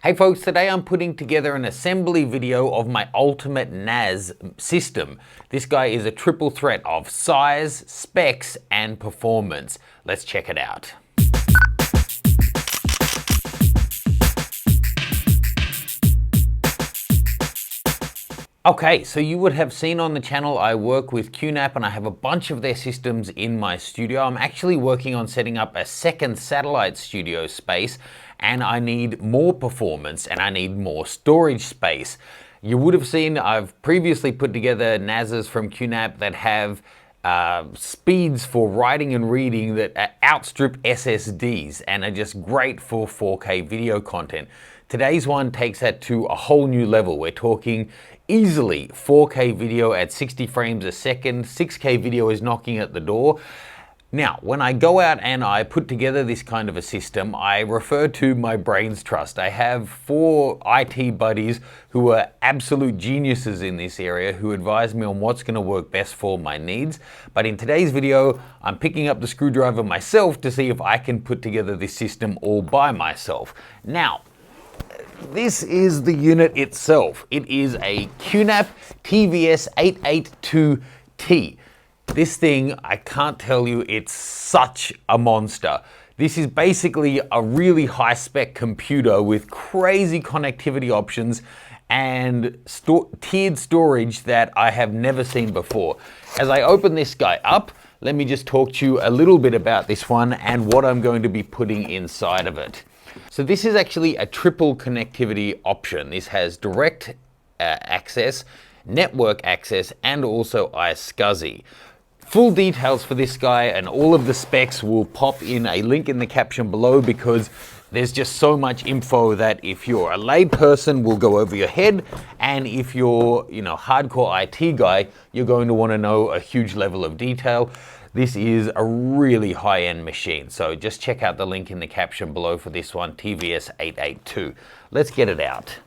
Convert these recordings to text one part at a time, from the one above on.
Hey folks, today I'm putting together an assembly video of my ultimate NAS system. This guy is a triple threat of size, specs, and performance. Let's check it out. Okay, so you would have seen on the channel I work with QNAP and I have a bunch of their systems in my studio. I'm actually working on setting up a second satellite studio space and I need more performance and I need more storage space. You would have seen I've previously put together NASs from QNAP that have speeds for writing and reading that outstrip SSDs and are just great for 4K video content. Today's one takes that to a whole new level. We're talking easily 4K video at 60 frames a second, 6K video is knocking at the door. Now, when I go out and I put together this kind of a system, I refer to my brain's trust. I have 4 IT buddies who are absolute geniuses in this area who advise me on what's going to work best for my needs. But in today's video, I'm picking up the screwdriver myself to see if I can put together this system all by myself. Now, this is the unit itself. It is a QNAP TVS882T. This thing, I can't tell you, it's such a monster. This is basically a really high-spec computer with crazy connectivity options and tiered storage that I have never seen before. As I open this guy up, let me just talk to you a little bit about this one and what I'm going to be putting inside of it. So this is actually a triple connectivity option. This has direct access, network access, and also iSCSI. Full details for this guy and all of the specs will pop in a link in the caption below because there's just so much info that if you're a lay person will go over your head, and if you're, hardcore IT guy, you're going to want to know a huge level of detail. This is a really high-end machine, so just check out the link in the caption below for this one, TVS882. Let's get it out.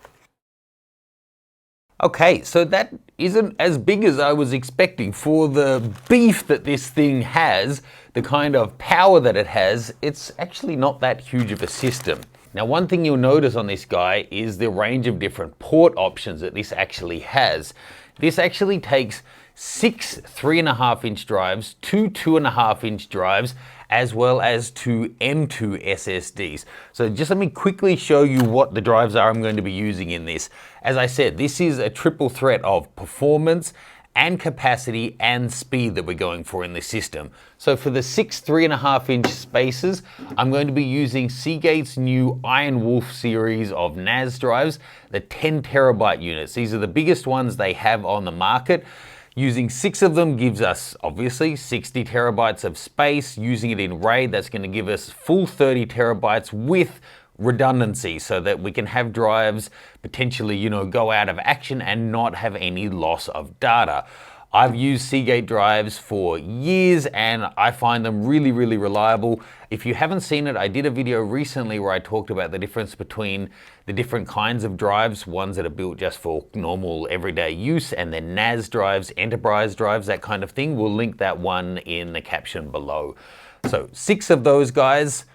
Okay, so that isn't as big as I was expecting. For the beef that this thing has, the kind of power that it has, it's actually not that huge of a system. Now, one thing you'll notice on this guy is the range of different port options that this actually has. This actually takes 6 3.5-inch drives, 2 2.5-inch drives, as well as 2 M2 Ssds. So just let me quickly show you what the drives are I'm going to be using in this. As I said, this is a triple threat of performance and capacity and speed that we're going for in this system. So for the 6 3.5-inch spaces, I'm going to be using Seagate's new Iron Wolf series of NAS drives, the 10 terabyte units. These are the biggest ones they have on the market. Using 6 of them gives us, obviously, 60 terabytes of space. Using it in RAID, that's going to give us full 30 terabytes with redundancy so that we can have drives potentially, go out of action and not have any loss of data. I've used Seagate drives for years and I find them really, really reliable. If you haven't seen it, I did a video recently where I talked about the difference between the different kinds of drives, ones that are built just for normal everyday use, and then NAS drives, enterprise drives, that kind of thing. We'll link that one in the caption below. So 6 of those guys,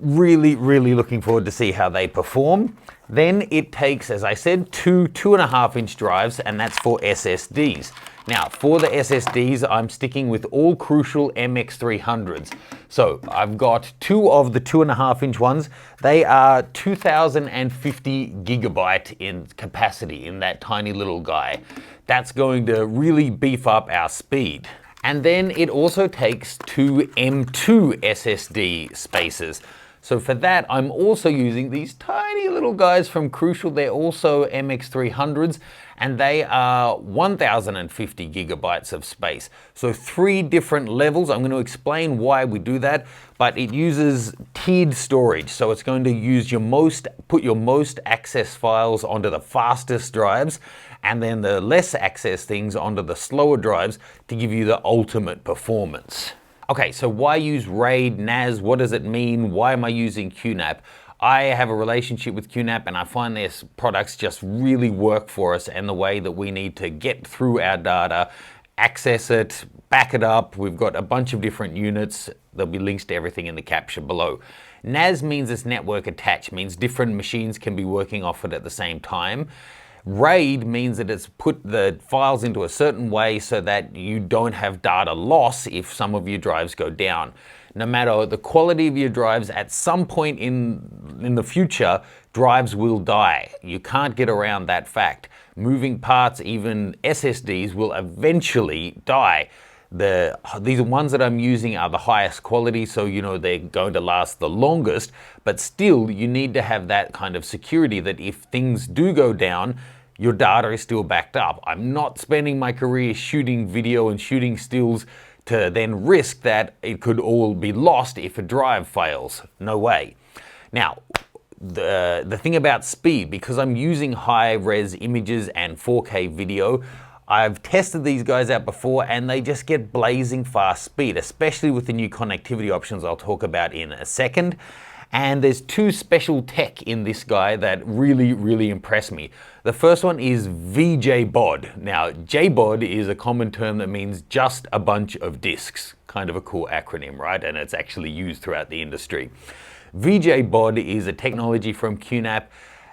really, really looking forward to see how they perform. Then it takes, as I said, 2 2.5-inch drives, and that's for SSDs. Now, for the SSDs, I'm sticking with all Crucial MX300s. So I've got 2 of the 2.5-inch ones. They are 2050 gigabyte in capacity in that tiny little guy. That's going to really beef up our speed. And then it also takes 2 M2 SSD spaces. So for that, I'm also using these tiny little guys from Crucial. They're also MX300s, and they are 1050 gigabytes of space. So 3 different levels. I'm going to explain why we do that, but it uses tiered storage. So it's going to use put your most access files onto the fastest drives, and then the less access things onto the slower drives to give you the ultimate performance. Okay, so why use RAID, NAS? What does it mean? Why am I using QNAP? I have a relationship with QNAP and I find their products just really work for us and the way that we need to get through our data, access it, back it up. We've got a bunch of different units. There'll be links to everything in the caption below. NAS means it's network attached, means different machines can be working off it at the same time. RAID means that it's put the files into a certain way so that you don't have data loss if some of your drives go down. No matter the quality of your drives, at some point in the future, drives will die. You can't get around that fact. Moving parts, even SSDs, will eventually die. These ones that I'm using are the highest quality, so you know they're going to last the longest, but still you need to have that kind of security that if things do go down, your data is still backed up. I'm not spending my career shooting video and shooting stills to then risk that it could all be lost if a drive fails. No way. Now, the thing about speed, because I'm using high res images and 4K video, I've tested these guys out before and they just get blazing fast speed, especially with the new connectivity options I'll talk about in a second. And there's two special tech in this guy that really impress me. The first one is VJBOD. Now, JBOD is a common term that means just a bunch of disks. Kind of a cool acronym, right? And it's actually used throughout the industry. VJBOD is a technology from QNAP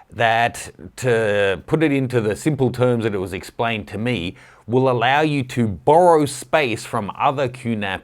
that, to put it into the simple terms that it was explained to me, will allow you to borrow space from other QNAP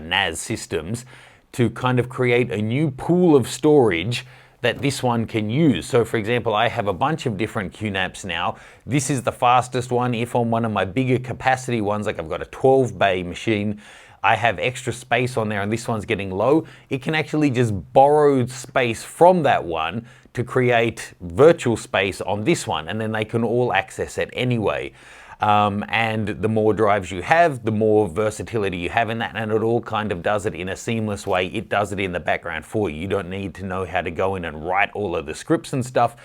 NAS systems to kind of create a new pool of storage that this one can use. So for example, I have a bunch of different QNAPs now. This is the fastest one. If on one of my bigger capacity ones, like I've got a 12 bay machine, I have extra space on there and this one's getting low, it can actually just borrow space from that one to create virtual space on this one, and then they can all access it anyway. And the more drives you have, the more versatility you have in that, and it all kind of does it in a seamless way. It does it in the background for you. You don't need to know how to go in and write all of the scripts and stuff.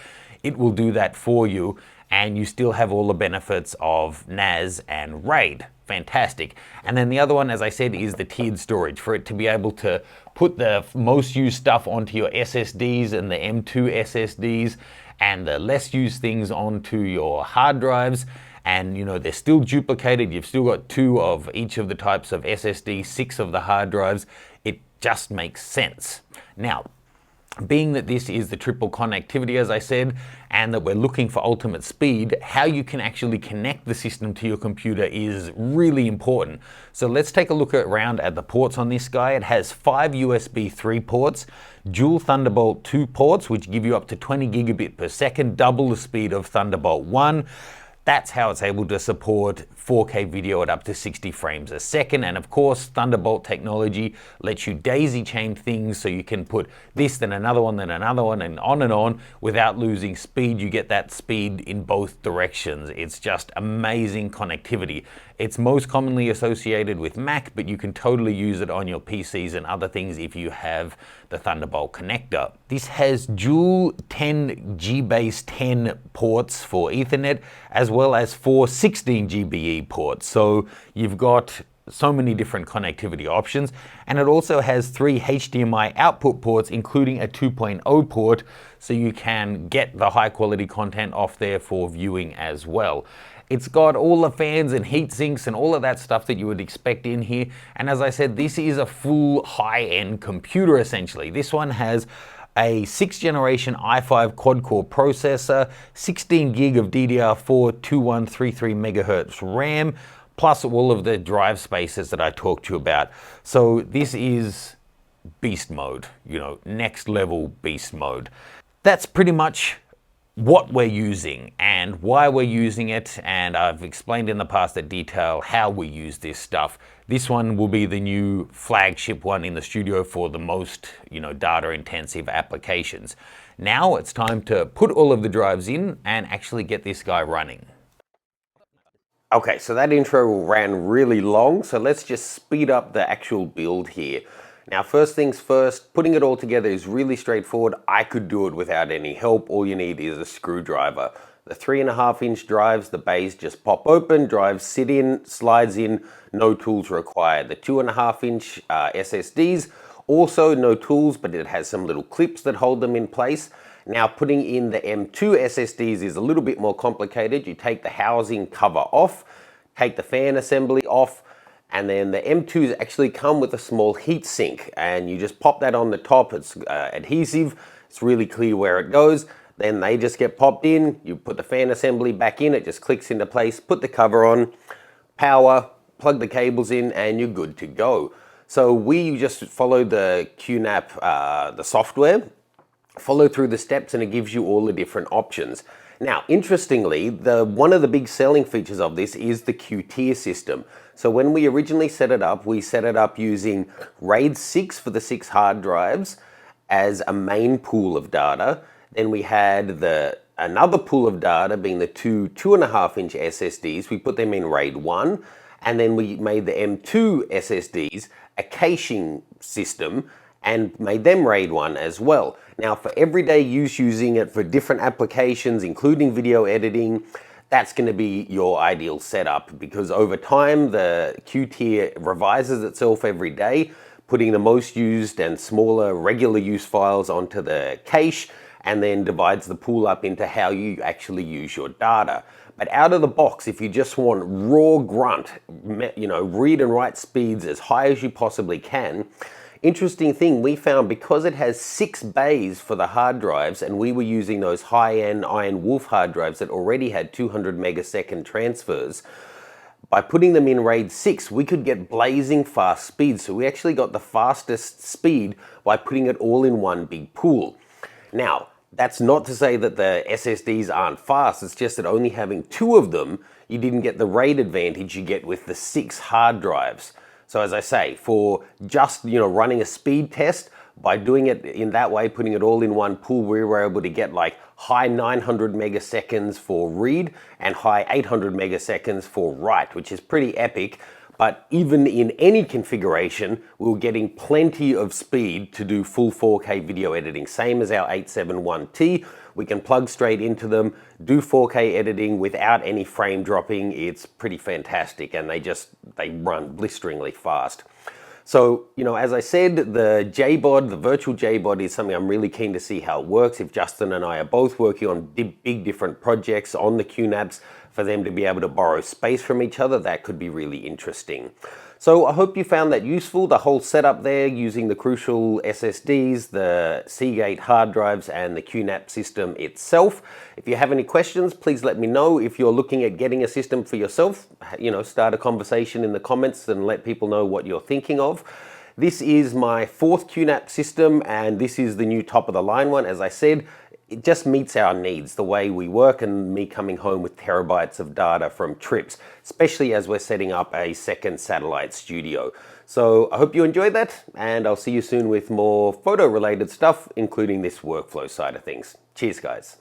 It will do that for you, and you still have all the benefits of NAS and RAID. Fantastic. And then the other one, as I said, is the tiered storage, for it to be able to put the most used stuff onto your SSDs and the M2 Ssds, and the less used things onto your hard drives. And you know, they're still duplicated. You've still got 2 of each of the types of SSD, 6 of the hard drives. It just makes sense. Now, being that this is the triple connectivity, as I said, and that we're looking for ultimate speed, how you can actually connect the system to your computer is really important. So let's take a look around at the ports on this guy. It has 5 USB 3 ports, dual Thunderbolt 2 ports, which give you up to 20 gigabit per second, double the speed of Thunderbolt 1. That's how it's able to support 4K video at up to 60 frames a second. And of course, Thunderbolt technology lets you daisy chain things, so you can put this, then another one, and on without losing speed. You get that speed in both directions. It's just amazing connectivity. It's most commonly associated with Mac, but you can totally use it on your PCs and other things if you have the Thunderbolt connector. This has dual 10 G-Base 10 ports for Ethernet, as well as 4 16 GBE ports. So you've got so many different connectivity options, and it also has 3 HDMI output ports, including a 2.0 port, so you can get the high quality content off there for viewing as well. It's got all the fans and heat sinks and all of that stuff that you would expect in here. And as I said, this is a full high-end computer essentially. This one has a 6th generation i5 quad-core processor, 16 gig of DDR4 2133 megahertz RAM, plus all of the drive spaces that I talked to you about. So this is beast mode, you know, next level beast mode. That's pretty much what we're using and why we're using it, and I've explained in the past at detail how we use this stuff. This one will be the new flagship one in the studio for the most, you know, data intensive applications. Now it's time to put all of the drives in and actually get this guy running. Okay, so that intro ran really long, so let's just speed up the actual build here. Now, first things first, putting it all together is really straightforward. I could do it without any help. All you need is a screwdriver. The 3.5-inch drives, the bays just pop open, drives sit in, slides in, no tools required. The 2.5-inch SSDs, also no tools, but it has some little clips that hold them in place. Now, putting in the M2 SSDs is a little bit more complicated. You take the housing cover off, take the fan assembly off, And then the M2s actually come with a small heat sink, and you just pop that on the top. It's adhesive, it's really clear where it goes. Then they just get popped in, you put the fan assembly back in, it just clicks into place, put the cover on, power, plug the cables in, and you're good to go. So we just follow the QNAP, the software, follow through the steps, and it gives you all the different options. Now, interestingly, one of the big selling features of this is the Q-tier system. So when we originally set it up, we set it up using RAID 6 for the 6 hard drives as a main pool of data. Then we had another pool of data being the two 2.5-inch SSDs. We put them in RAID 1, and then we made the M2 SSDs a caching system and made them RAID 1 as well. Now, for everyday use, using it for different applications, including video editing, that's going to be your ideal setup, because over time the Q-tier revises itself every day, putting the most used and smaller regular use files onto the cache, and then divides the pool up into how you actually use your data. But out of the box, if you just want raw grunt, read and write speeds as high as you possibly can, interesting thing, we found because it has 6 bays for the hard drives, and we were using those high-end Iron Wolf hard drives that already had 200 megasecond transfers, by putting them in RAID 6, we could get blazing fast speeds. So we actually got the fastest speed by putting it all in one big pool. Now, that's not to say that the SSDs aren't fast, it's just that only having 2 of them, you didn't get the RAID advantage you get with the 6 hard drives. So as I say, for just running a speed test, by doing it in that way, putting it all in one pool, we were able to get like high 900 megaseconds for read and high 800 megaseconds for write, which is pretty epic. But even in any configuration, we were getting plenty of speed to do full 4K video editing. Same as our 871T. We can plug straight into them, do 4K editing without any frame dropping. It's pretty fantastic, and they run blisteringly fast. So, as I said, the JBOD, the virtual JBOD, is something I'm really keen to see how it works. If Justin and I are both working on big different projects on the QNAPs, for them to be able to borrow space from each other, that could be really interesting. So I hope you found that useful, the whole setup there using the crucial SSDs, the Seagate hard drives, and the QNAP system itself. If you have any questions, please let me know. If you're looking at getting a system for yourself, start a conversation in the comments and let people know what you're thinking of. This is my 4th QNAP system, and this is the new top of the line one. As I said, it just meets our needs, the way we work, and me coming home with terabytes of data from trips, especially as we're setting up a second satellite studio. So I hope you enjoyed that, and I'll see you soon with more photo-related stuff, including this workflow side of things. Cheers, guys.